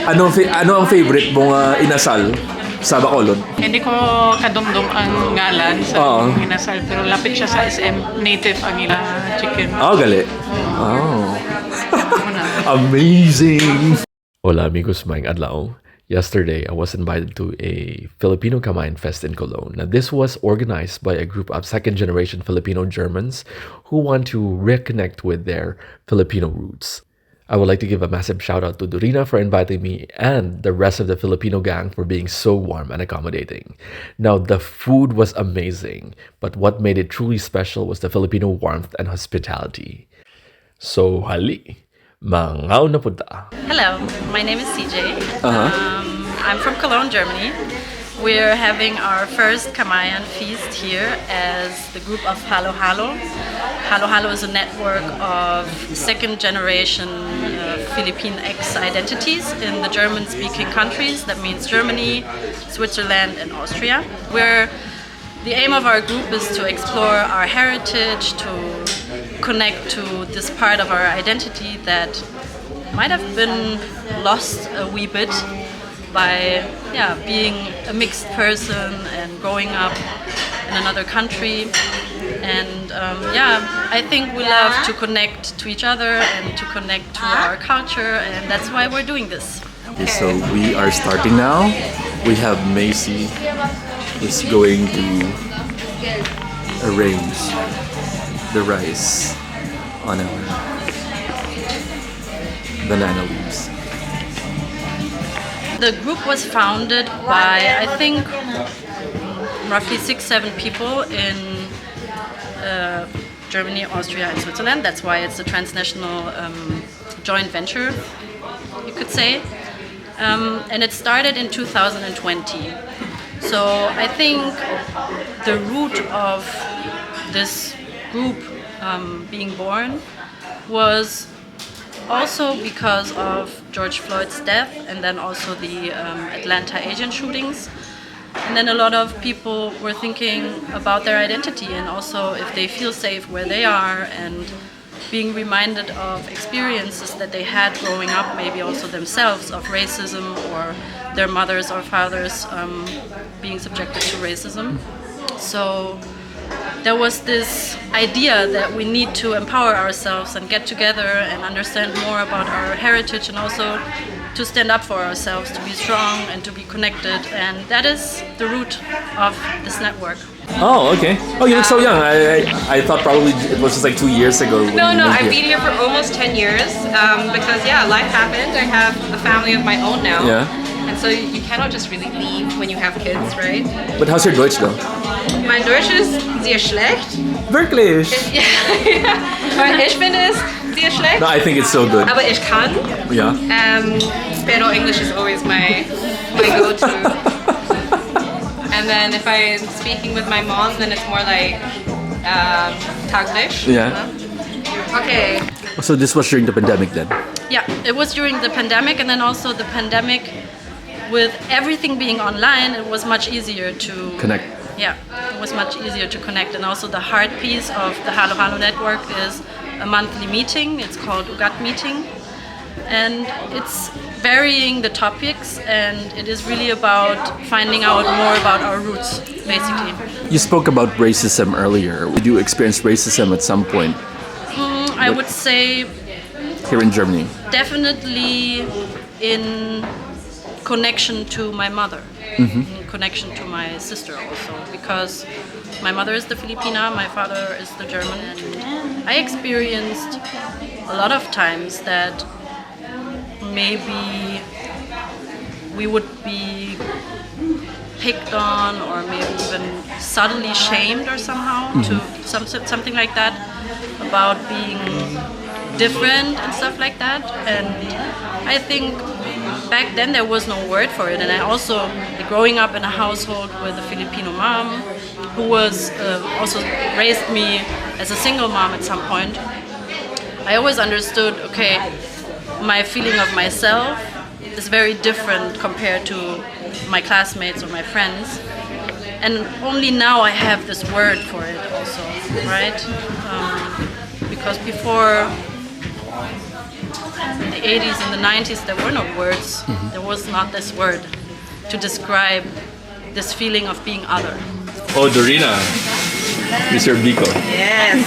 Ano ang favorite mong inasal sa Bacolod? Hindi ko kadumdum ang ngalan sa inasal, pero lapit siya sa SM. Native ang ila chicken. Oh, gali. Oh. Amazing! Hola amigos, maing adlaw. Yesterday, I was invited to a Filipino Kamayan Fest in Cologne. Now, this was organized by a group of second-generation Filipino Germans who want to reconnect with their Filipino roots. I would like to give a massive shout out to Dorina for inviting me and the rest of the Filipino gang for being so warm and accommodating. Now, the food was amazing, but what made it truly special was the Filipino warmth and hospitality. So, hali, mangaw na punta. Hello, my name is CJ. I'm from Cologne, Germany. We're having our first Kamayan feast here as the group of Halo Halo. Halo Halo is a network of second-generation Philippine identities in the German-speaking countries. That means Germany, Switzerland, and Austria. The aim of our group is to explore our heritage, to connect to this part of our identity that might have been lost a wee bit by being a mixed person and growing up in another country. And I think we love to connect to each other and to connect to our culture, and that's why we're doing this. Okay, so we are starting now. We have Macy is going to arrange the rice on our banana leaves. The group was founded by, I think, roughly 6-7 people in Germany, Austria, and Switzerland. That's why it's a transnational joint venture, you could say. And it started in 2020. So I think the root of this group being born was also because of George Floyd's death, and then also the Atlanta Asian shootings. And then a lot of people were thinking about their identity and also if they feel safe where they are, and being reminded of experiences that they had growing up, maybe also themselves, of racism or their mothers or fathers being subjected to racism. So there was this idea that we need to empower ourselves and get together and understand more about our heritage, and also to stand up for ourselves, to be strong and to be connected. And that is the root of this network. Oh, okay. Oh, you look so young. I thought probably it was just like 2 years ago. No, I've been here for almost 10 years because life happened. I have a family of my own now. Yeah. And so you cannot just really leave when you have kids, right? But how's your Deutsch though? Mein Deutsch ist sehr schlecht. Wirklich? Ja. Ich finde es sehr schlecht. No, I think it's so good. Aber ich kann. Yeah. Pero English is always my go-to. And then if I'm speaking with my mom, then it's more like Taglish. Yeah. Okay. So this was during the pandemic then? Yeah, it was during the pandemic, and then also the pandemic, with everything being online, it was much easier to Connect. Yeah, it was much easier to connect. And also the heart piece of the Halo Halo network is a monthly meeting. It's called Ugat meeting. And it's varying the topics, and it is really about finding out more about our roots, basically. You spoke about racism earlier. Did you experience racism at some point? I would say here in Germany? Definitely in connection to my mother, in connection to my sister also, because my mother is the Filipina, my father is the German, and I experienced a lot of times that maybe we would be picked on or maybe even subtly shamed or somehow to something like that, about being different and stuff like that. And I think back then there was no word for it. And I also, growing up in a household with a Filipino mom who was also raised me as a single mom at some point, I always understood, okay, my feeling of myself is very different compared to my classmates or my friends. And only now I have this word for it also, right? Because before in the 80s and the 90s, there were no words. There was not this word to describe this feeling of being other. Oh, Dorina, it's your Biko. Yes.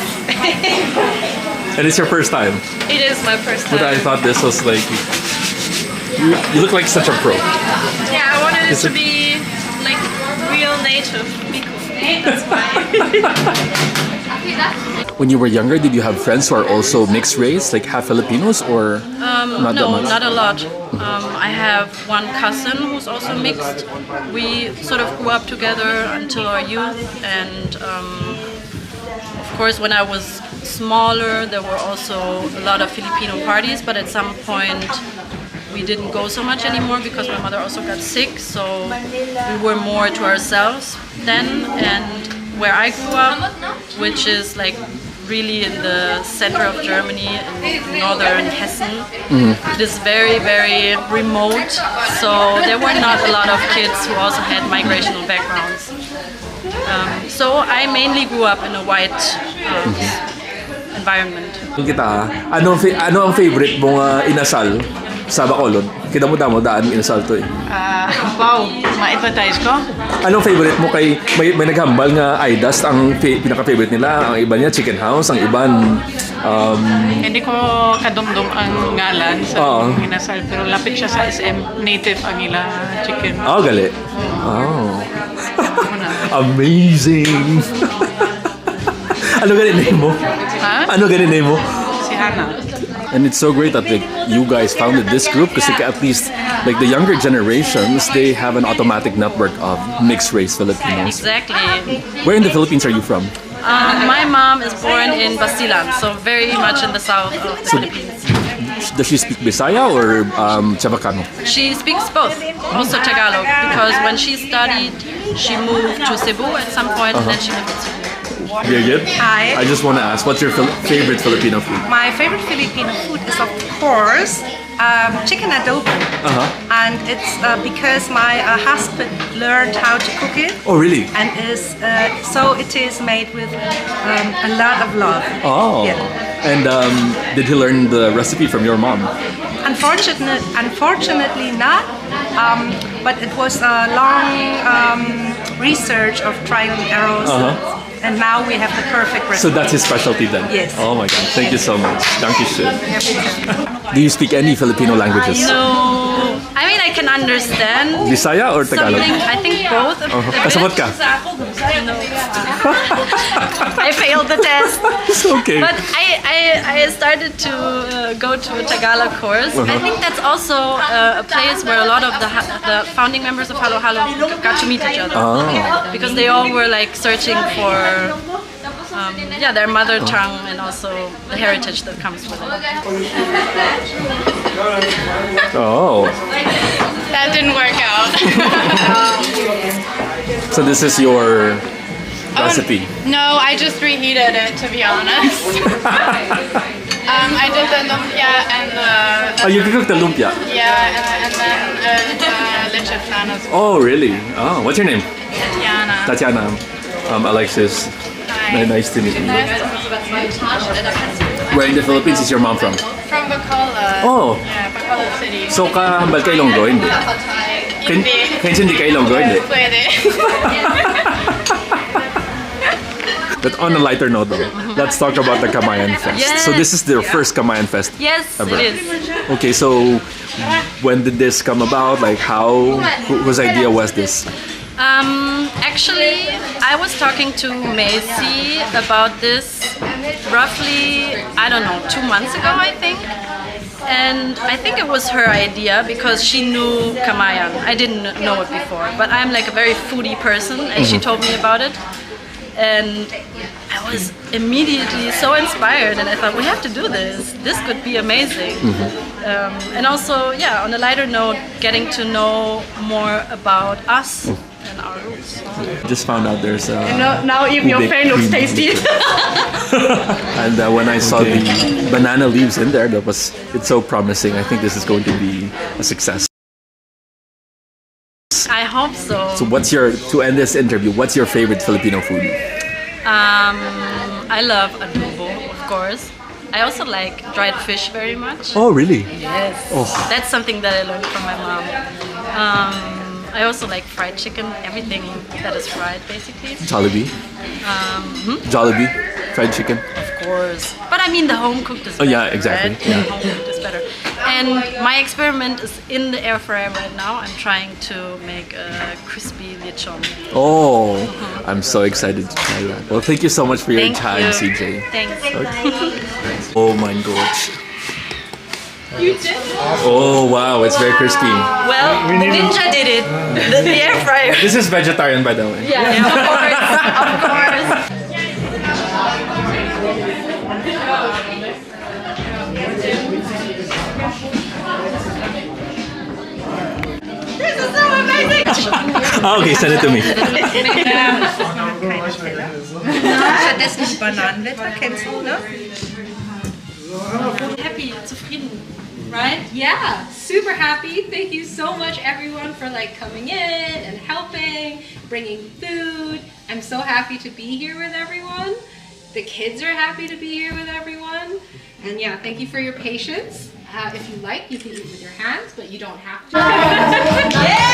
And it's your first time. It is my first But I time. thought this was like, you look like such a pro. Yeah, I wanted it to be like real native Biko. That's why. When you were younger, did you have friends who are also mixed race, like half Filipinos, or not that No, much? not a lot. I have one cousin who's also mixed. We sort of grew up together until our youth, and of course, when I was smaller, there were also a lot of Filipino parties, but at some point, we didn't go so much anymore because my mother also got sick, so we were more to ourselves then. And where I grew up, which is like really in the center of Germany, in northern Hessen, it is very, very remote, so there were not a lot of kids who also had migrational backgrounds. So I mainly grew up in a white environment. Kita, ano ang favorite mong inasal sa Bacolod? Kita mo daan inasal to eh. Wow, ma-advertise ko? Anong favorite mo kay may naghambal nga Aidas ang pinaka-favorite nila, ang iba niya chicken house, ang iban Hindi ko kadumdum ang ngalan sa inasal, pero lapit siya sa SM. Native ang ila chicken. gali. Oh. Amazing. Ano ganin name mo? Ha? Ano ganin name mo? Si Hannah. And it's so great that like you guys founded this group because like, at least like the younger generations, they have an automatic network of mixed race Filipinos. Exactly. Where in the Philippines are you from? My mom is born in Basilan, so very much in the south of the Philippines. Does she speak Bisaya or Chavacano? She speaks both, also Tagalog, because when she studied, she moved to Cebu at some point, and then she moved to Cebu. Very good. Hi. I just want to ask, what's your favorite Filipino food? My favorite Filipino food is, of course, chicken adobo. And it's because my husband learned how to cook it. Oh, really? And so it is made with a lot of love. Oh. Yeah. And did he learn the recipe from your mom? Unfortunately not, but it was a long research of trial and errors. And now we have the perfect recipe. So that's his specialty then? Yes. Oh my God, thank you so much. Dankeschön. Do you speak any Filipino languages? No, I mean I can understand Bisaya or Tagalog? something. I think both. A bit. Kasabot ka? I failed the test. It's okay. But I started to go to a Tagalog course. I think that's also a place where a lot of the founding members of Halo Halo got to meet each other. Because they all were like searching for their mother tongue and also the heritage that comes with it. Oh. That didn't work out. So this is your recipe? No, I just reheated it, to be honest. I did the lumpia and the... Oh, you cooked the lumpia? Yeah, and then leche flan as well. Oh, really? Oh, what's your name? Tatiana. Tatiana. Alexis. Hi. Nice to meet you. Nice to meet you. Where in the Philippines is your mom from? From Bacolod. Oh. Yeah, Bacolod City. So kahambal ka Ilonggo, hindi? Hindi. Kaya hindi ka Ilonggo, hindi? Pwede. But on a lighter note though, let's talk about the Kamayan Fest. Yes. So this is their first Kamayan Fest Yes, ever. it is. Okay, so when did this come about? Like whose idea was this? Actually, I was talking to Macy about this roughly, I don't know, 2 months ago, I think. And I think it was her idea because she knew Kamayan. I didn't know it before, but I'm like a very foodie person, and she told me about it. And I was immediately so inspired, and I thought, we have to do this. This could be amazing. And also, yeah, on a lighter note, getting to know more about us and our roots. Just found out there's Now even your ube fan looks cream. tasty. And when I saw the banana leaves in there, it's so promising. I think this is going to be a success. I hope so. So to end this interview, what's your favorite Filipino food? I love adobo, of course. I also like dried fish very much. Oh, really? Yes. Oh. That's something that I learned from my mom. I also like fried chicken, everything that is fried basically. Jollibee. Jollibee. Fried chicken. Of course. But I mean the home cooked is better. Yeah, exactly. Right? Yeah. The home cooked is better. And my experiment is in the air fryer right now. I'm trying to make a crispy lechon. Oh, I'm so excited to try that. Well, thank you so much for your Thank time, you. CJ. Thanks. Oh my gosh. Oh wow, it's very crispy. Well, the ninja did it. The air fryer. This is vegetarian, by the way. Yeah, of course. This is so amazing. Okay, send it to me. Stattdessen Bananenblätter, kennst du, ne? Happy, zufrieden, right? Yeah, super happy. Thank you so much, everyone, for like coming in and helping, bringing food. I'm so happy to be here with everyone. The kids are happy to be here with everyone. And yeah, thank you for your patience. If you like, you can eat with your hands, but you don't have to. Yeah!